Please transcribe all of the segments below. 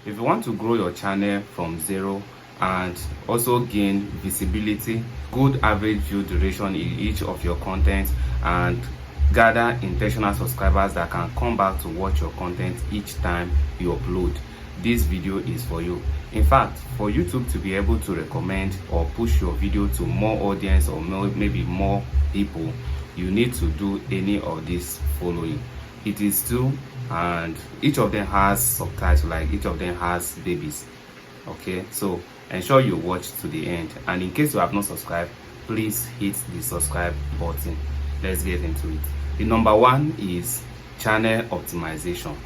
If you want to grow your channel from zero and also gain visibility, good average view duration in each of your content, and gather intentional subscribers that can come back to watch your content each time you upload, this video is for you. In fact, for YouTube to be able to recommend or push your video to more audience or maybe more people, you need to do any of this following. It is two, and each of them has subtitles, like each of them has babies. Okay, so ensure you watch to the end, and in case you have not subscribed, please hit the subscribe button. Let's get into it. The number one is channel optimization.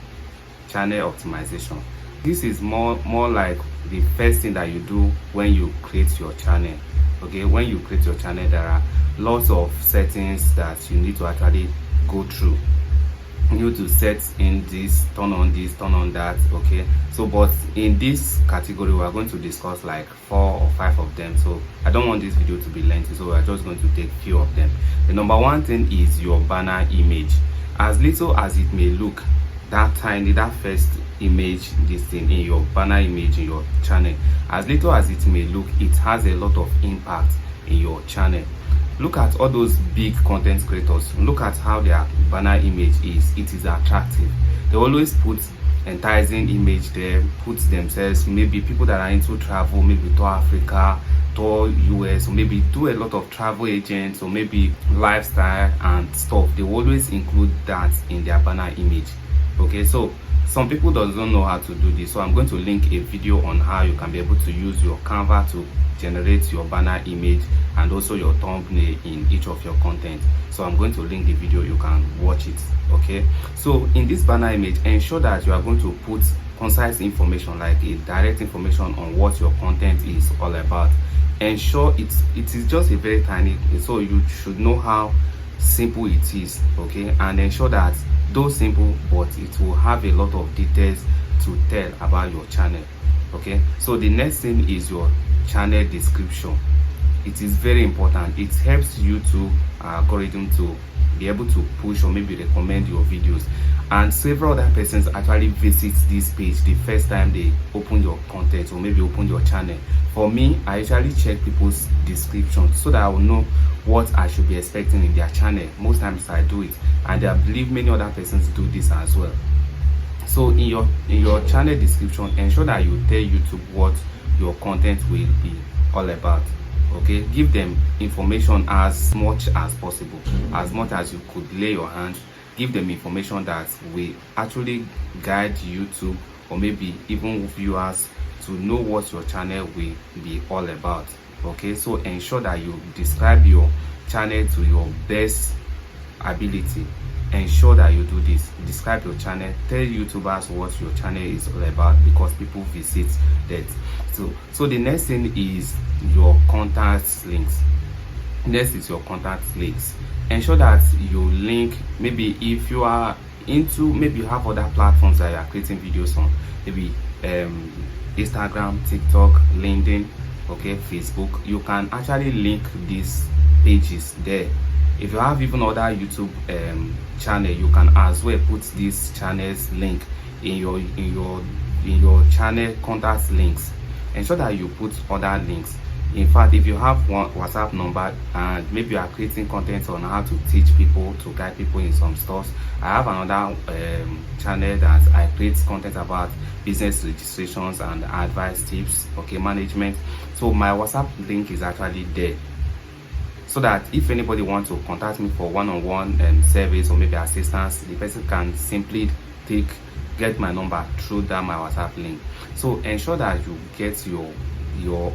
This is more like the first thing that you do when you create your channel. Okay, when you create your channel, there are lots of settings that you need to actually go through. You need to set in this, turn on this, turn on that. Okay, so but in this category we are going to discuss like 4 or 5 of them, so I don't want this video to be lengthy, so we are just going to take few of them. The number one thing is your banner image. As little as it may look, that first image, this thing in your banner image in your channel, as little as it may look, it has a lot of impact in your channel. Look at all those big content creators. Look at how their banner image is. It is attractive. They always put enticing image there, put themselves, maybe people that are into travel, maybe to Africa, to US, or maybe do a lot of travel agents, or maybe lifestyle and stuff. They always include that in their banner image. Okay, so some people don't know how to do this, so I'm going to link a video on how you can be able to use your Canva to generate your banner image and also your thumbnail in each of your content. So I'm going to link the video, you can watch it. Okay, so in this banner image, ensure that you are going to put concise information, like a direct information on what your content is all about. Ensure it is just a very tiny, so you should know how simple it is. Okay, and ensure that though simple, but it will have a lot of details to tell about your channel. Okay, so the next thing is your channel description. It is very important. It helps YouTube algorithm to be able to push or maybe recommend your videos, and several other persons actually visit this page the first time they open your content or maybe open your channel. For me, I usually check people's description so that I will know what I should be expecting in their channel. Most times I do it, and I believe many other persons do this as well. So in your channel description, ensure that you tell YouTube what your content will be all about. Okay, give them information as much as possible, as much as you could lay your hand. Give them information that will actually guide YouTube or maybe even viewers to know what your channel will be all about. Okay, so ensure that you describe your channel to your best ability. Ensure that you do this. Describe your channel, tell YouTubers what your channel is all about, because people visit that. So the next thing is your contact links. Next is your contact links. Ensure that you link, maybe if you are into, maybe you have other platforms that you are creating videos on, maybe Instagram, TikTok, LinkedIn, okay, Facebook, you can actually link these pages there. If you have even other YouTube channel, you can as well put these channels link in your channel contact links. Ensure that you put other links. In fact, if you have one WhatsApp number and maybe you are creating content on how to teach people, to guide people in some stuff, I have another channel that I create content about business registrations and advice tips, okay, management. So my WhatsApp link is actually there, so that if anybody wants to contact me for one-on-one service or maybe assistance, the person can simply get my number through that my WhatsApp link. So ensure that you get your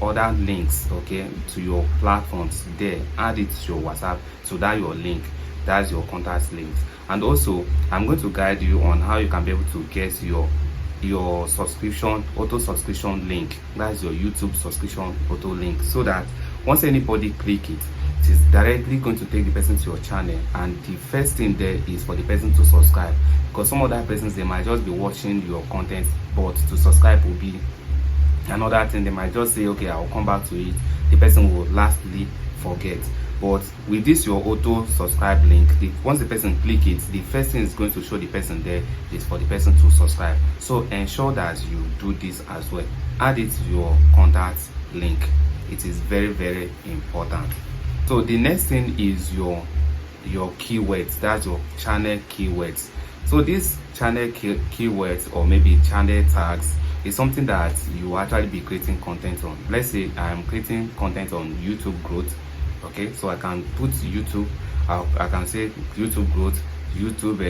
other links, okay, to your platforms there. Add it to your WhatsApp, so that your link, that's your contact links. And also I'm going to guide you on how you can be able to get your subscription auto subscription link. That's your YouTube subscription auto link, so that once anybody click it, it is directly going to take the person to your channel, and the first thing there is for the person to subscribe, because some other persons, they might just be watching your content, but to subscribe will be another thing. They might just say, okay, I'll come back to it. The person will lastly forget. But with this your auto subscribe link, once the person click it, the first thing is going to show the person there is for the person to subscribe. So ensure that you do this as well. Add it to your contact link. It is very, very important. So the next thing is your keywords. That's your channel keywords. So this channel keywords, or maybe channel tags, is something that you actually be creating content on. Let's say I am creating content on YouTube growth. Okay, so I can put YouTube, I can say YouTube growth, YouTube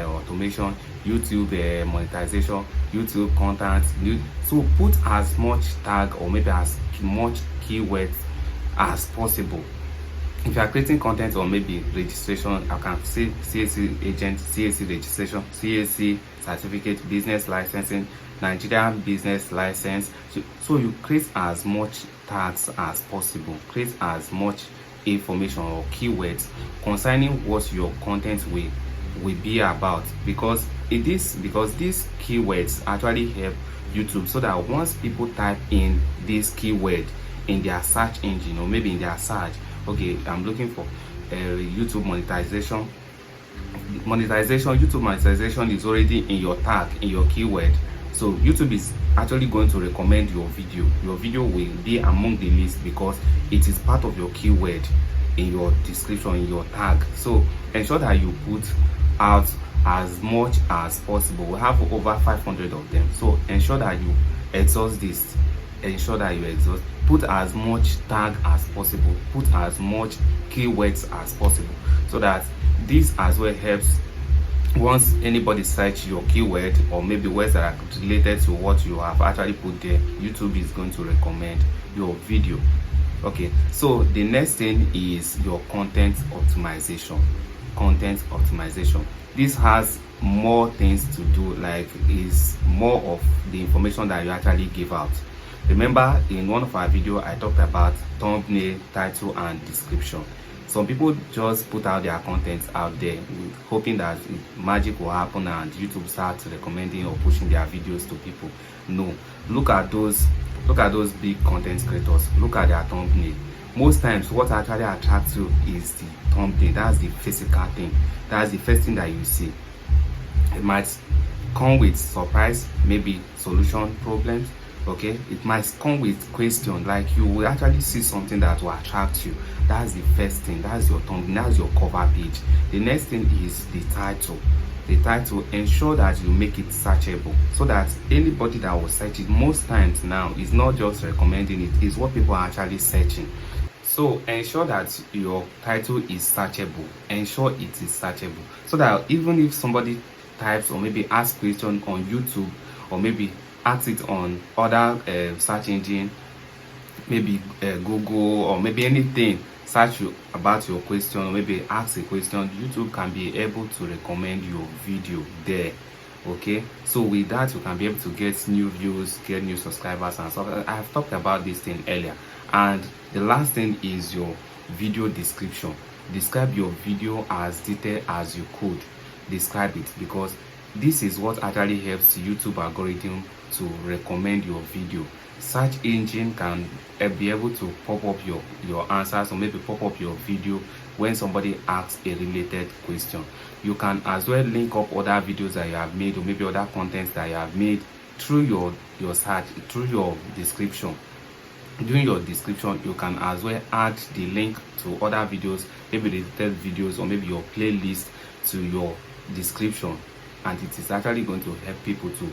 automation, YouTube monetization, YouTube content. So put as much tag, or maybe as much keywords as possible. If you are creating content on maybe registration, I can say CAC agent, CAC registration, CAC certificate, business licensing, Nigerian business license. So you create as much tags as possible. Create as much information or keywords concerning what your content will be about, because these keywords actually help YouTube, so that once people type in this keyword in their search engine, or maybe in their search, okay, I'm looking for YouTube monetization. YouTube monetization is already in your tag, in your keyword. So YouTube is actually going to recommend your video. Your video will be among the list because it is part of your keyword in your description, in your tag. So ensure that you put out as much as possible. We have over 500 of them. So ensure that you exhaust this. Ensure that you exhaust. Put as much tag as possible. Put as much keywords as possible, so that this as well helps. Once anybody search your keyword, or maybe words that are related to what you have actually put there, YouTube is going to recommend your video. Okay, so the next thing is your content optimization. This has more things to do, like is more of the information that you actually give out. Remember, in one of our videos I talked about thumbnail, title and description. Some people just put out their content out there hoping that magic will happen and YouTube starts recommending or pushing their videos to people. No, look at those big content creators. Look at their thumbnail. Most times what actually attracts you is the thumbnail. That's the physical thing. That's the first thing that you see. It might come with surprise, maybe solution problems. Okay, it might come with question, like you will actually see something that will attract you. That's the first thing. That's your thumbnail. That's your cover page. The next thing is the title. The title, ensure that you make it searchable, so that anybody that will search it, most times now is not just recommending it, is what people are actually searching. So ensure that your title is searchable. Ensure it is searchable, so that even if somebody types or maybe asks question on YouTube, or maybe ask it on other search engine, maybe Google, or maybe anything, search about your question, or maybe ask a question, YouTube can be able to recommend your video there. Okay, so with that you can be able to get new views, get new subscribers and stuff. I have talked about this thing earlier. And the last thing is your video description. Describe your video as detailed as you could. Describe it, because this is what actually helps YouTube algorithm to recommend your video. Search engine can be able to pop up your answers, or maybe pop up your video when somebody asks a related question. You can as well link up other videos that you have made, or maybe other contents that you have made through your search, through your description. During your description, you can as well add the link to other videos, maybe related videos, or maybe your playlist to your description, and it is actually going to help people to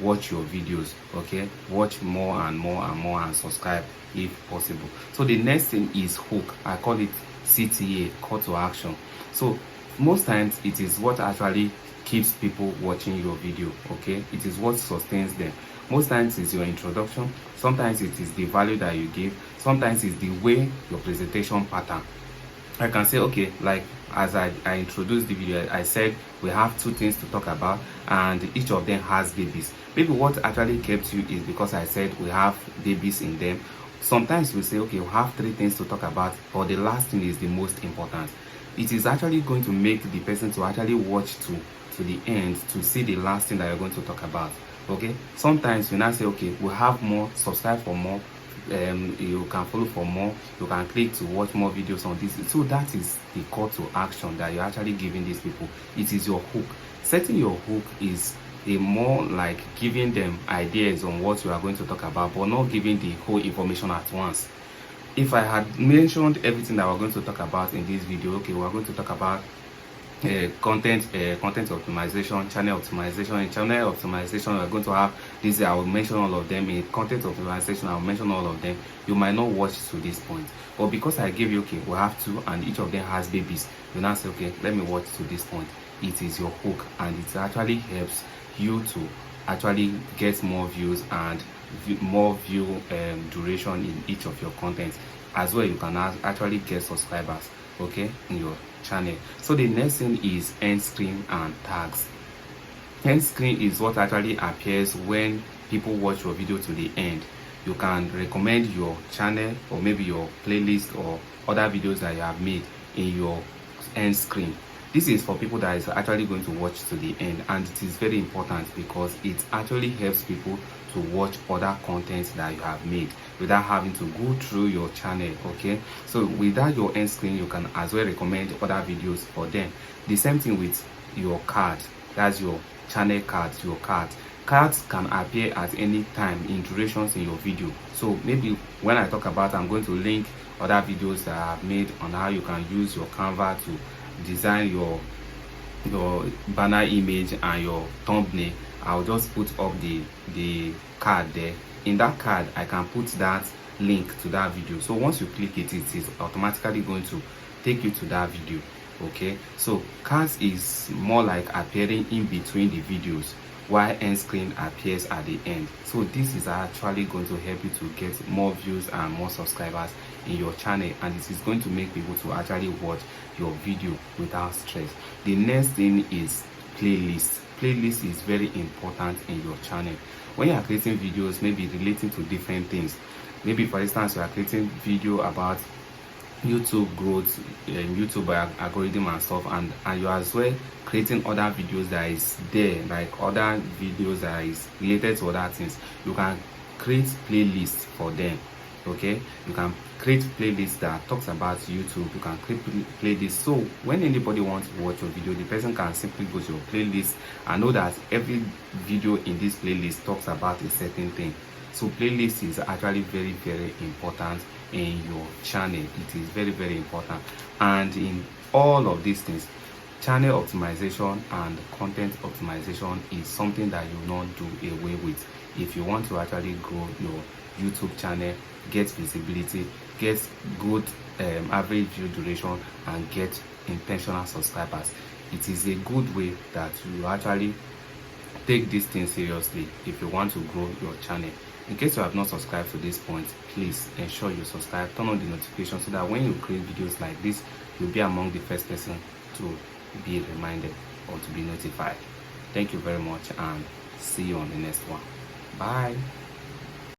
watch your videos. Okay, watch more and more and more, and subscribe if possible. So the next thing is hook. I call it CTA, call to action. So most times it is what actually keeps people watching your video. Okay, it is what sustains them. Most times it's your introduction, sometimes it is the value that you give, sometimes it's the way your presentation pattern. I can say, okay, like as I introduced the video, I said we have two things to talk about, and each of them has babies. Maybe what actually kept you is because I said we have babies in them. Sometimes we say, okay, we have three things to talk about, but the last thing is the most important. It is actually going to make the person to actually watch to the end to see the last thing that you're going to talk about. Okay, sometimes we now say, okay, we have more, subscribe for more, you can follow for more, you can click to watch more videos on this. So that is the call to action that you're actually giving these people. It is your hook. Setting your hook is a more like giving them ideas on what you are going to talk about, but not giving the whole information at once. If I had mentioned everything that we're going to talk about in this video, okay, we're going to talk about content optimization, channel optimization. In channel optimization, we're going to have this. I will mention all of them. In content optimization, I will mention all of them. You might not watch to this point, but because I gave you, okay, we have two, and each of them has babies, you now say, okay, let me watch to this point. It is your hook, and it actually helps you to actually get more views and more view duration in each of your content. As well, you can actually get subscribers, okay, in your channel. So the next thing is end screen and tags. End screen is what actually appears when people watch your video to the end. You can recommend your channel or maybe your playlist or other videos that you have made in your end screen. This is for people that is actually going to watch to the end, and it is very important because it actually helps people to watch other content that you have made without having to go through your channel. Okay, so without your end screen, you can as well recommend other videos for them. The same thing with your card. That's your channel cards. Your cards can appear at any time in durations in your video. So maybe when I talk about, I'm going to link other videos that I have made on how you can use your Canva to design your banner image and your thumbnail. I'll just put up the card there. In that card, I can put that link to that video. So once you click it, it is automatically going to take you to that video. Okay, so cards is more like appearing in between the videos, while end screen appears at the end. So this is actually going to help you to get more views and more subscribers in your channel, and it is going to make people to actually watch your video without stress. The next thing is playlist. Playlist is very important in your channel. When you are creating videos, maybe relating to different things, maybe for instance you are creating video about YouTube growth, YouTube algorithm and stuff, and you are as well creating other videos that is there, like other videos that is related to other things, you can create playlists for them. Okay, you can create playlists that talks about YouTube. You can create playlists, so when anybody wants to watch your video, the person can simply go to your playlist and know that every video in this playlist talks about a certain thing. So playlist is actually very, very important in your channel. It is very, very important. And in all of these things, channel optimization and content optimization is something that you will not do away with if you want to actually grow your YouTube channel, get visibility, get good average view duration, and get intentional subscribers. It is a good way that you actually take this thing seriously if you want to grow your channel. In case you have not subscribed to this point, please ensure you subscribe, turn on the notification so that when you create videos like this, you'll be among the first person to be reminded or to be notified. Thank you very much, and see you on the next one. Bye.